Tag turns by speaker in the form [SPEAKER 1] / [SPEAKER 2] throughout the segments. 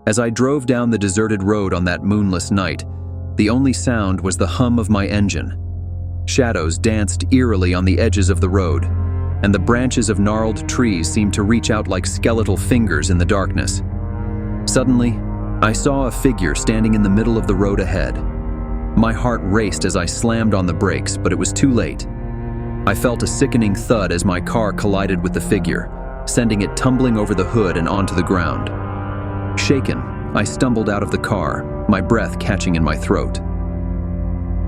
[SPEAKER 1] As I drove down the deserted road on that moonless night, the only sound was the hum of my engine. Shadows danced eerily on the edges of the road, and the branches of gnarled trees seemed to reach out like skeletal fingers in the darkness. Suddenly, I saw a figure standing in the middle of the road ahead. My heart raced as I slammed on the brakes, but it was too late. I felt a sickening thud as my car collided with the figure, sending it tumbling over the hood and onto the ground. Shaken, I stumbled out of the car, my breath catching in my throat.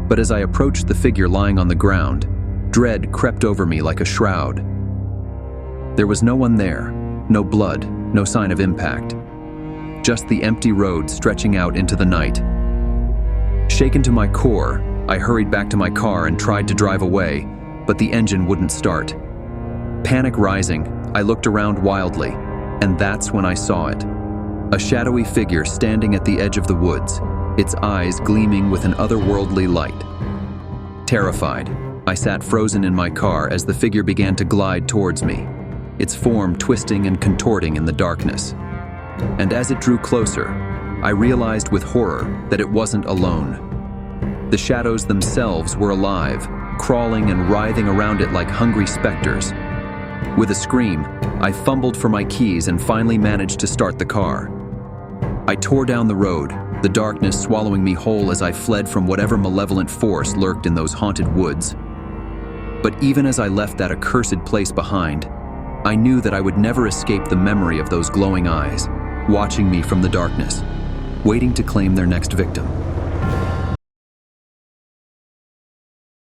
[SPEAKER 1] But as I approached the figure lying on the ground, dread crept over me like a shroud. There was no one there, no blood, no sign of impact. Just the empty road stretching out into the night. Shaken to my core, I hurried back to my car and tried to drive away, but the engine wouldn't start. Panic rising, I looked around wildly, and that's when I saw it. A shadowy figure standing at the edge of the woods, its eyes gleaming with an otherworldly light. Terrified, I sat frozen in my car as the figure began to glide towards me, its form twisting and contorting in the darkness. And as it drew closer, I realized with horror that it wasn't alone. The shadows themselves were alive, crawling and writhing around it like hungry specters. With a scream, I fumbled for my keys and finally managed to start the car. I tore down the road, the darkness swallowing me whole as I fled from whatever malevolent force lurked in those haunted woods. But even as I left that accursed place behind, I knew that I would never escape the memory of those glowing eyes, watching me from the darkness, waiting to claim their next victim.